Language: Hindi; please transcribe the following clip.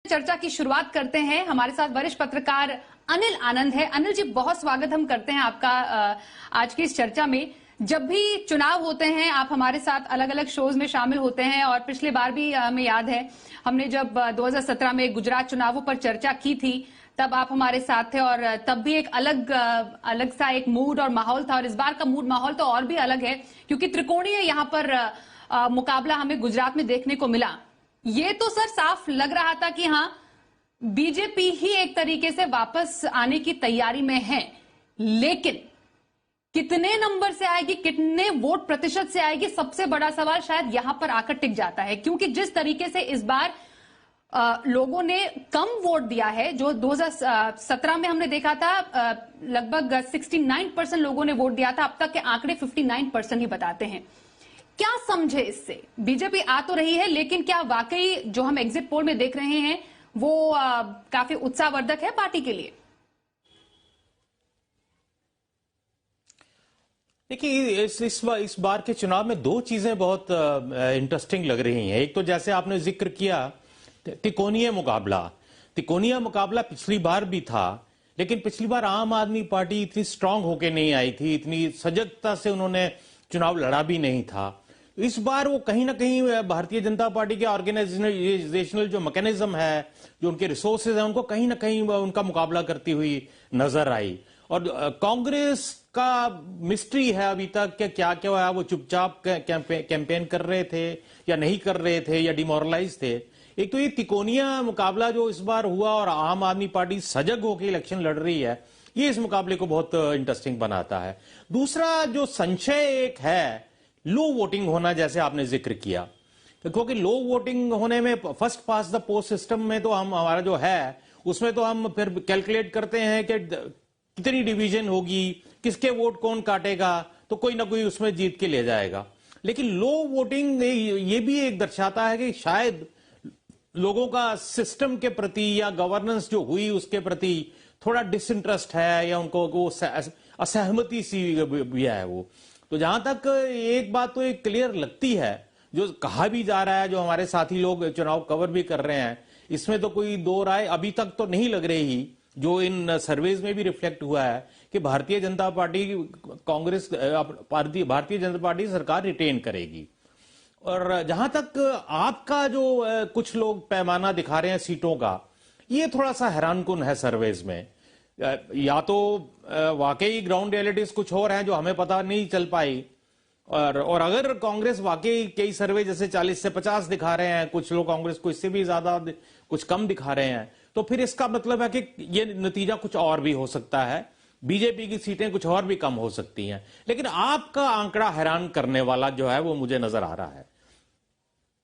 चर्चा की शुरुआत करते हैं। हमारे साथ वरिष्ठ पत्रकार अनिल आनंद है। अनिल जी, बहुत स्वागत हम करते हैं आपका आज की इस चर्चा में। जब भी चुनाव होते हैं आप हमारे साथ अलग अलग शोज में शामिल होते हैं और पिछली बार भी हमें याद है हमने जब 2017 में गुजरात चुनावों पर चर्चा की थी तब आप हमारे साथ थे और तब भी एक अलग सा एक मूड और माहौल था और इस बार का मूड माहौल तो और भी अलग है क्योंकि त्रिकोणीय यहाँ पर मुकाबला हमें गुजरात में देखने को मिला। ये तो सर साफ लग रहा था कि हाँ बीजेपी ही एक तरीके से वापस आने की तैयारी में है, लेकिन कितने नंबर से आएगी, कितने वोट प्रतिशत से आएगी, सबसे बड़ा सवाल शायद यहां पर आकर टिक जाता है क्योंकि जिस तरीके से इस बार लोगों ने कम वोट दिया है, जो 2017 में हमने देखा था लगभग 69% लोगों ने वोट दिया था, अब तक के आंकड़े 59% ही बताते हैं। क्या समझे इससे? बीजेपी आ तो रही है लेकिन क्या वाकई जो हम एग्जिट पोल में देख रहे हैं वो काफी उत्साहवर्धक है पार्टी के लिए? देखिए इस बार के चुनाव में दो चीजें बहुत इंटरेस्टिंग लग रही हैं। एक तो जैसे आपने जिक्र किया त्रिकोणीय मुकाबला पिछली बार भी था, लेकिन पिछली बार आम आदमी पार्टी इतनी स्ट्रांग होके नहीं आई थी, इतनी सजगता से उन्होंने चुनाव लड़ा भी नहीं था। इस बार वो कहीं ना कहीं भारतीय जनता पार्टी के ऑर्गेनाइजेशनल जो मैकेनिज्म है, जो उनके रिसोर्सेज हैं, उनको कहीं ना कहीं उनका मुकाबला करती हुई नजर आई। और कांग्रेस का मिस्ट्री है अभी तक कि क्या क्या हुआ, वो चुपचाप कैंपेन कर रहे थे या नहीं कर रहे थे या डिमोरलाइज थे। एक तो ये तिकोनिया मुकाबला जो इस बार हुआ और आम आदमी पार्टी सजग होकर इलेक्शन लड़ रही है, ये इस मुकाबले को बहुत इंटरेस्टिंग बनाता है। दूसरा जो संशय एक है, लो वोटिंग होना, जैसे आपने जिक्र किया, क्योंकि लो वोटिंग होने में first pass the post system में तो हम हमारा जो है उसमें तो हम फिर कैलकुलेट करते हैं कि कितनी डिवीजन होगी, किसके वोट कौन काटेगा, तो कोई ना कोई उसमें जीत के ले जाएगा। लेकिन लो वोटिंग ये भी एक दर्शाता है कि शायद लोगों का सिस्टम के प्रति या गवर्नेंस जो हुई उसके प्रति थोड़ा डिसइंटरेस्ट है या उनको वो असहमति सी भी है वो। तो जहां तक एक बात तो एक क्लियर लगती है, जो कहा भी जा रहा है, जो हमारे साथी लोग चुनाव कवर भी कर रहे हैं, इसमें तो कोई दो राय अभी तक तो नहीं लग रही, जो इन सर्वेज में भी रिफ्लेक्ट हुआ है कि भारतीय जनता पार्टी भारतीय जनता पार्टी सरकार रिटेन करेगी। और जहां तक आपका जो कुछ लोग पैमाना दिखा रहे हैं सीटों का, ये थोड़ा सा हैरानकुन है सर्वेज में। या तो वाकई ग्राउंड रियलिटीज कुछ और हैं जो हमें पता नहीं चल पाई, और अगर कांग्रेस वाकई कई सर्वे जैसे 40 से 50 दिखा रहे हैं, कुछ लोग कांग्रेस को इससे भी ज्यादा कुछ कम दिखा रहे हैं, तो फिर इसका मतलब है कि ये नतीजा कुछ और भी हो सकता है, बीजेपी की सीटें कुछ और भी कम हो सकती हैं। लेकिन आपका आंकड़ा हैरान करने वाला जो है वो मुझे नजर आ रहा है।